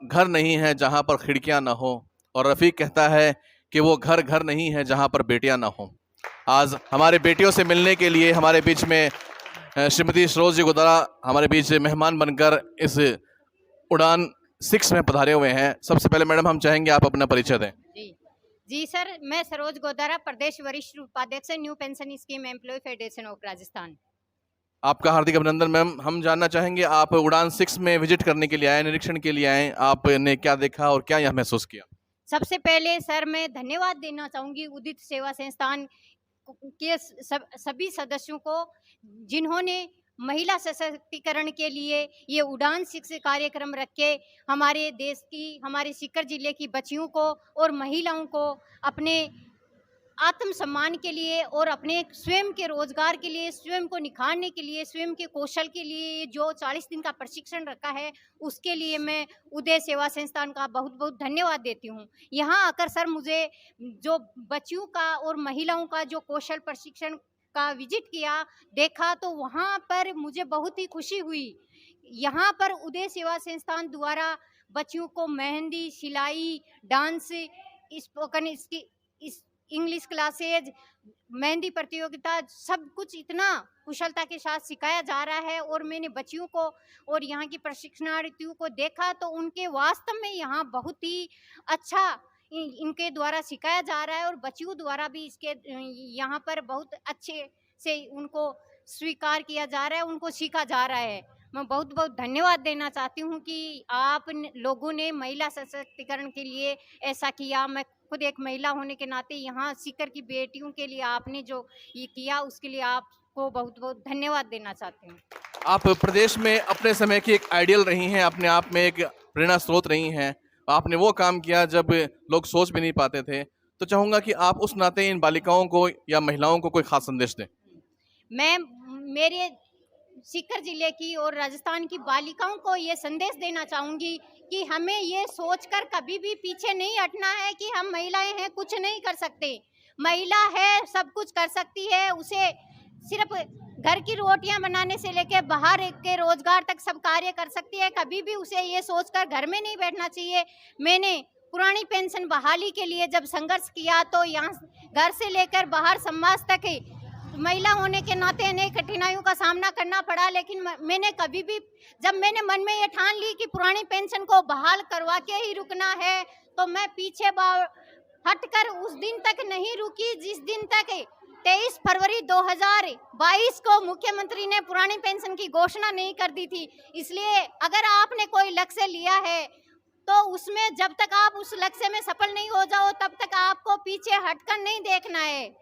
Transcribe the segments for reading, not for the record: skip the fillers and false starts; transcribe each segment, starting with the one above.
घर नहीं है जहाँ पर खिड़कियाँ ना हो, और रफ़ीक कहता है कि वो घर घर नहीं है जहाँ पर बेटियाँ ना हो। आज हमारे बेटियों से मिलने के लिए हमारे बीच में श्रीमती सरोज जी गोदारा हमारे बीच मेहमान बनकर इस उड़ान 6 में पधारे हुए हैं। सबसे पहले मैडम हम चाहेंगे आप अपना परिचय दें। जी सर, मैं सरोज गोदारा, प्रदेश वरिष्ठ उपाध्यक्ष new pension scheme employ federation of Rajasthan. आपका हार्दिक अभिनंदन मैम। हम जानना चाहेंगे आप उड़ान 6 में विजिट करने के लिए आए, निरीक्षण के लिए आए, आपने क्या देखा और क्या यहाँ महसूस किया? सबसे पहले सर मैं धन्यवाद देना चाहूंगी उदित सेवा संस्थान के सभी सदस्यों को, जिन्होंने महिला सशक्तिकरण के लिए ये उड़ान 6 कार्यक्रम रख के हमारे देश की, हमारे सीकर जिले की बच्चियों को और महिलाओं को अपने आत्मसम्मान के लिए और अपने स्वयं के रोजगार के लिए, स्वयं को निखारने के लिए, स्वयं के कौशल के लिए जो 40 दिन का प्रशिक्षण रखा है, उसके लिए मैं उदय सेवा संस्थान का बहुत बहुत धन्यवाद देती हूँ। यहाँ आकर सर मुझे जो बच्चियों का और महिलाओं का जो कौशल प्रशिक्षण का विजिट किया, देखा, तो वहाँ पर मुझे बहुत ही खुशी हुई। यहाँ पर उदय सेवा संस्थान द्वारा बच्चियों को मेहंदी, सिलाई, dance, spoken English classes, mehndi प्रतियोगिता, सब कुछ इतना कुशलता के साथ सिखाया जा रहा है। और मैंने बच्चियों को और यहाँ की प्रशिक्षणार्थियों को देखा तो उनके वास्तव में यहाँ बहुत ही अच्छा इनके द्वारा सिखाया जा रहा है और बच्चियों द्वारा भी इसके यहाँ पर बहुत अच्छे से उनको स्वीकार किया जा रहा है, उनको सीखा जा रहा है। मैं बहुत बहुत धन्यवाद देना चाहती हूँ कि आप लोगों ने महिला सशक्तिकरण के लिए ऐसा किया। मैं खुद एक महिला होने के नाते यहाँ सीकर की बेटियों के लिए आपने जो ये किया, उसके लिए आपको बहुत बहुत धन्यवाद देना चाहती हूँ। आप प्रदेश में अपने समय की एक आइडियल रही हैं, अपने आप में एक प्रेरणा स्रोत रही हैं। आपने वो काम किया जब लोग सोच भी नहीं पाते थे। तो चाहूँगा कि आप उस नाते इन बालिकाओं को या महिलाओं को कोई खास संदेश दें। मैं मेरे सीकर जिले की और राजस्थान की बालिकाओं को ये संदेश देना चाहूँगी कि हमें ये सोचकर कभी भी पीछे नहीं हटना है कि हम महिलाएं हैं, कुछ नहीं कर सकते। महिला है, सब कुछ कर सकती है। उसे सिर्फ घर की रोटियां बनाने से लेकर बाहर के रोजगार तक सब कार्य कर सकती है। कभी भी उसे ये सोचकर घर में नहीं बैठना चाहिए। मैंने पुरानी पेंशन बहाली के लिए जब संघर्ष किया तो यहाँ घर से लेकर बाहर समाज तक महिला होने के नाते अनेक कठिनाइयों का सामना करना पड़ा, लेकिन मैंने कभी भी, जब मैंने मन में ये ठान ली कि पुरानी पेंशन को बहाल करवा के ही रुकना है, तो मैं पीछे हटकर उस दिन तक नहीं रुकी जिस दिन तक 23 फरवरी 2022 को मुख्यमंत्री ने पुरानी पेंशन की घोषणा नहीं कर दी थी। इसलिए अगर आपने कोई लक्ष्य लिया है तो उसमें जब तक आप उस लक्ष्य में सफल नहीं हो जाओ तब तक आपको पीछे हटकर नहीं देखना है।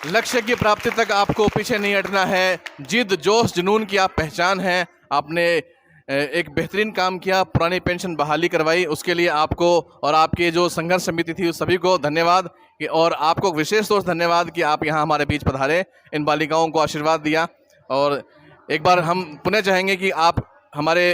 लक्ष्य की प्राप्ति तक आपको पीछे नहीं हटना है। जिद, जोश, जुनून की आप पहचान है। आपने एक बेहतरीन काम किया, पुरानी पेंशन बहाली करवाई, उसके लिए आपको और आपकी जो संघर्ष समिति थी उस सभी को धन्यवाद। और आपको विशेष तौर से धन्यवाद कि आप यहाँ हमारे बीच पधारे, इन बालिकाओं को आशीर्वाद दिया। और एक बार हम पुनः चाहेंगे कि आप हमारे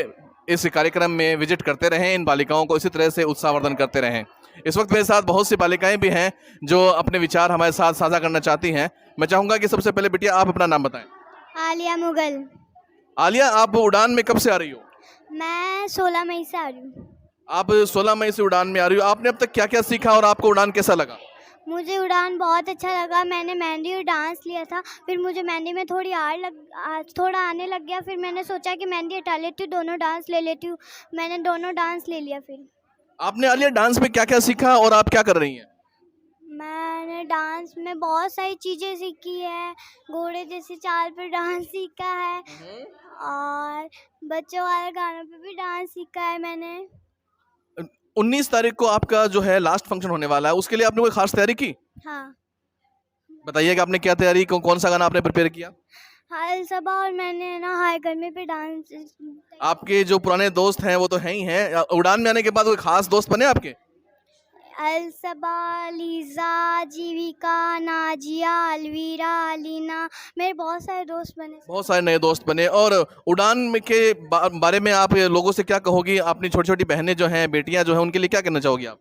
इस कार्यक्रम में विजिट करते रहें, इन बालिकाओं को इसी तरह से उत्साहवर्धन करते रहें। इस वक्त मेरे साथ बहुत सी बालिकाएं भी हैं जो अपने विचार हमारे साथ साझा करना चाहती हैं। मैं चाहूँगा कि सबसे पहले बेटिया आप अपना नाम बताएं। आलिया मुगल। आलिया, आप उड़ान में कब से आ रही हो? मैं 16 मई से आ रही हूँ। आप 16 मई से उड़ान में आ रही हो। आपने अब तक क्या क्या सीखा और आपको उड़ान कैसा लगा? मुझे उड़ान बहुत अच्छा लगा। मैंने मेहंदी और डांस लिया था, फिर मुझे मेहंदी में थोड़ा आने लग गया। फिर मैंने सोचा कि मेहंदी हटा लेती हूँ, दोनों डांस ले लेती हूँ। मैंने दोनों डांस ले लिया। फिर आपने आलिया डांस में क्या क्या सीखा और आप क्या कर रही हैं? मैंने डांस में बहुत सारी चीज़ें सीखी है। घोड़े जैसी चाल पर डांस सीखा है और बच्चों वाले गानों पे भी डांस सीखा है मैंने। 19 तारीख को आपका जो है लास्ट फंक्शन होने वाला है, उसके लिए आपने कोई खास तैयारी की? हाँ। बताइएगा आपने क्या तैयारी, कौन सा गाना आपने प्रिपेयर किया? हाल सबा और मैंने ना हाय गर्मी पे डांस। आपके जो पुराने दोस्त हैं वो तो हैं ही हैं। उड़ान में आने के बाद कोई खास दोस्त बने आपके? अलसबा, लीजा, जीविका, नाजिया, अलवीरा, अलीना, मेरे बहुत सारे दोस्त बने। बहुत सारे नए दोस्त बने। और उड़ान में के बारे में आप लोगों से क्या कहोगी? अपनी छोटी छोटी बहनें जो हैं, बेटियां जो हैं, उनके लिए क्या कहना चाहोगी आप?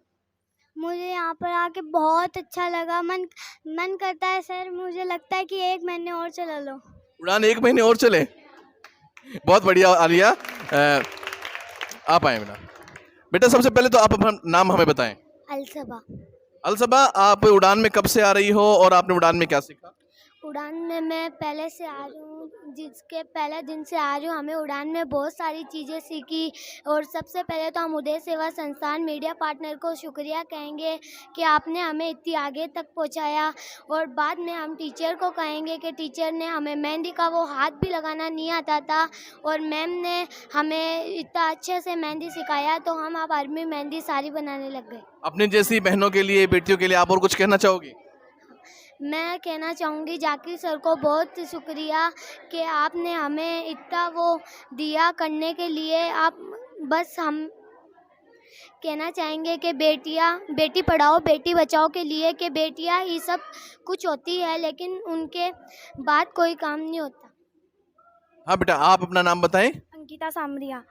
मुझे यहाँ पर आके बहुत अच्छा लगा। मन करता है सर, मुझे लगता है कि 1 महीने और चला लो। उड़ान 1 महीने और चले? बहुत बढ़िया आलिया। आप आए बेटा। बेटा सबसे पहले तो आप अपना नाम हमें बताएं। अलसबा। अलसबा, आप उड़ान में कब से आ रही हो और आपने उड़ान में क्या सीखा? उड़ान में मैं पहले से आ रही हूँ, जिसके पहले दिन से आ रही हूँ। हमें उड़ान में बहुत सारी चीज़ें सीखी, और सबसे पहले तो हम उदय सेवा संस्थान मीडिया पार्टनर को शुक्रिया कहेंगे कि आपने हमें इतनी आगे तक पहुँचाया। और बाद में हम टीचर को कहेंगे कि टीचर ने हमें मेहंदी का वो हाथ भी लगाना नहीं आता था, और मैम ने हमें इतना अच्छे से मेहंदी सिखाया, तो हम अब अरबी मेहंदी सारी बनाने लग गए। अपनी जैसी बहनों के लिए, बेटियों के लिए आप और कुछ कहना चाहोगी? मैं कहना चाहूँगी जाकिर सर को बहुत शुक्रिया कि आपने हमें इतना वो दिया करने के लिए। आप बस हम कहना चाहेंगे कि बेटी पढ़ाओ बेटी बचाओ के लिए, कि बेटियां ही सब कुछ होती है, लेकिन उनके बाद कोई काम नहीं होता। हाँ बेटा, आप अपना नाम बताएं। अंकिता सामरिया।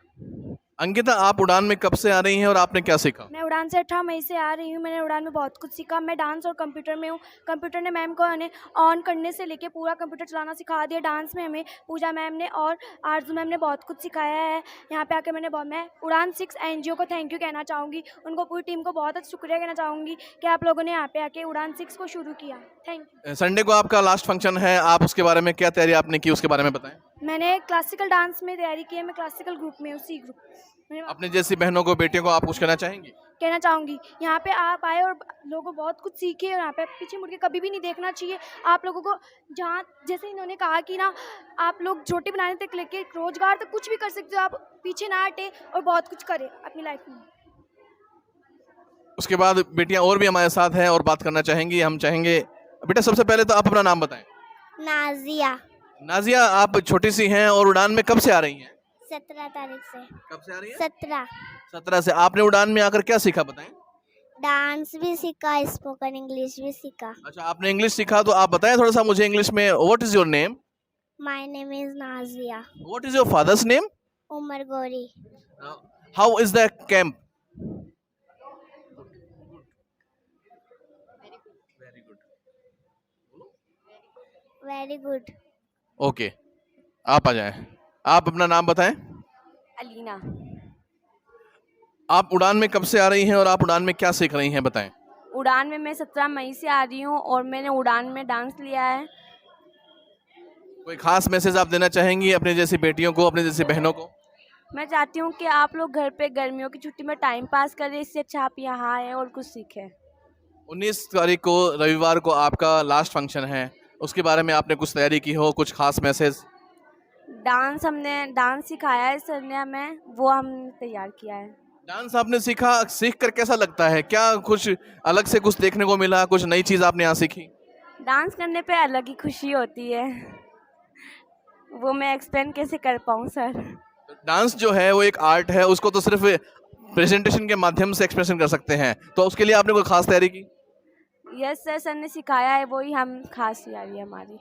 अंकिता, आप उड़ान में कब से आ रही हैं और आपने क्या सीखा? मैं उड़ान से 18 मई से आ रही हूँ। मैंने उड़ान में बहुत कुछ सीखा। मैं डांस और कंप्यूटर में हूँ। कंप्यूटर ने मैम को हमें ऑन करने से लेके पूरा कंप्यूटर चलाना सिखा दिया। डांस में हमें पूजा मैम ने और आरजू मैम ने बहुत कुछ सिखाया है। यहाँ पे आके मैं उड़ान 6 NGO को थैंक यू कहना चाहूँगी। उनको पूरी टीम को बहुत अच्छा शुक्रिया कहना चाहूँगी कि आप लोगों ने यहाँ पे आके उड़ान 6 को शुरू किया। Thank you. संडे को आपका लास्ट फंक्शन है, आप उसके बारे में क्या तैयारी आपने की उसके बारे में बताएं। मैंने क्लासिकल डांस में तैयारी की है। मैं क्लासिकल ग्रुप में हूँ, सी ग्रुप। अपने जैसी बहनों को, बेटियों को आप कुछ कहना चाहेंगी? कहना चाहूँगी यहाँ पे आप आए और लोगों को बहुत कुछ सीखे, और यहाँ पे पीछे मुड़ के कभी भी नहीं देखना चाहिए। आप लोगों को जहाँ जैसे इन्होंने कहा कि ना, आप लोग झोटी बनाने तक लेके रोजगार तक कुछ भी कर सकते हो। आप पीछे ना हटे और बहुत कुछ करें अपनी लाइफ में। उसके बाद बेटियां और भी हमारे साथ हैं और बात करना चाहेंगी। हम चाहेंगे बेटा सबसे पहले तो आप अपना नाम बताएं। नाजिया। नाजिया, आप छोटी सी हैं और उड़ान में कब से आ रही हैं? 17 तारीख से। कब से आ रही हैं? 17 से। आपने उड़ान में आकर क्या सीखा बताएं? डांस भी सीखा, स्पोकन इंग्लिश भी सीखा। अच्छा, आपने इंग्लिश सीखा, तो आप बताएं थोड़ा सा मुझे इंग्लिश में। What is your name? My name is Nazia. What is your father's name? Umar Gauri. How is the camp? Very good. Okay, आप आ जाएं। आप अपना नाम बताएं। अलीना। आप उड़ान में कब से आ रही हैं और आप उड़ान में क्या सीख रही हैं बताएं। उड़ान में मैं 17 मई से आ रही हूँ और मैंने उड़ान में डांस लिया है। कोई खास मैसेज आप देना चाहेंगी अपने जैसी बेटियों को, अपने जैसी बहनों को? मैं चाहती हूँ कि आप लोग घर पे गर्मियों की छुट्टी में टाइम पास करें, इससे अच्छा आप यहाँ आए और कुछ सीखें। 19 तारीख को रविवार को आपका लास्ट फंक्शन है, उसके बारे में आपने कुछ तैयारी की हो, कुछ खास मैसेज? हमने डांस सिखाया है सर ने हमें, वो हमने तैयार किया है। डांस आपने सीखा, सीख कर कैसा लगता है? क्या कुछ अलग से कुछ देखने को मिला, कुछ नई चीज़ आपने यहाँ सीखी? डांस करने पे अलग ही खुशी होती है, वो मैं एक्सप्लेन कैसे कर पाऊँ सर। डांस जो है वो एक आर्ट है, उसको तो सिर्फ प्रेजेंटेशन के माध्यम से एक्सप्रेशन कर सकते हैं, तो उसके लिए आपने कोई खास तैयारी की? यस सर, सर ने सिखाया है, वही हम खास तैयारी है हमारी।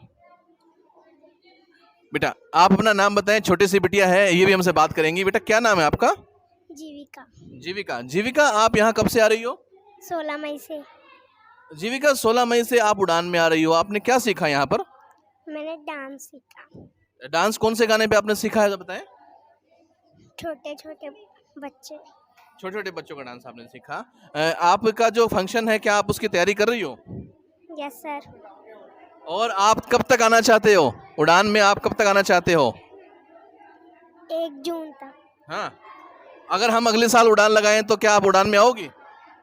बेटा आप अपना नाम बताएं। छोटी सी बिटिया है, ये भी हमसे बात करेंगी। बेटा क्या नाम है आपका? जीविका। जीविका। जीविका, आप यहाँ कब से आ रही हो? 16 मई से। जीविका, 16 मई से आप उड़ान में आ रही हो। आपने क्या सीखा यहाँ पर? मैंने डांस सीखा। डांस कौन से गाने पे आपने सीखा है तो बताएं। छोटे छोटे बच्चे। छोटे छोटे बच्चों का डांस आपने सीखा। आपका जो फंक्शन है, क्या आप उसकी तैयारी कर रही हो? Yes sir. और आप कब तक आना चाहते हो उड़ान में? आप कब तक आना चाहते हो? 1 जून तक। हाँ, अगर हम अगले साल उड़ान लगाएं तो क्या आप उड़ान में आओगी?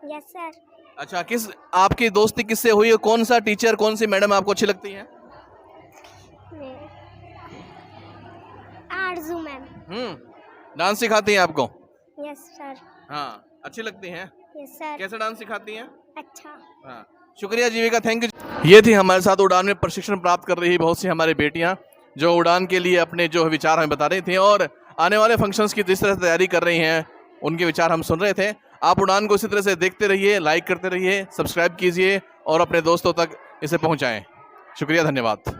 Yes sir. अच्छा, किस आपकी दोस्ती किससे हुई है? कौन सा टीचर, कौन सी मैडम आपको अच्छी लगती है? आरजू मैम। डांस सिखाती हैं आपको? Yes sir. हाँ, अच्छी लगती हैं। Yes sir. कैसे डांस सिखाती हैं? अच्छा। हाँ, शुक्रिया जीविका, थैंक यू। ये थी हमारे साथ उड़ान में प्रशिक्षण प्राप्त कर रही बहुत सी हमारी बेटियां, जो उड़ान के लिए अपने जो विचार हमें बता रही थी और आने वाले फंक्शंस की जिस तरह से तैयारी कर रही हैं, उनके विचार हम सुन रहे थे। आप उड़ान को इसी तरह से देखते रहिए, लाइक करते रहिए, सब्सक्राइब कीजिए और अपने दोस्तों तक इसे पहुंचाएं। शुक्रिया, धन्यवाद।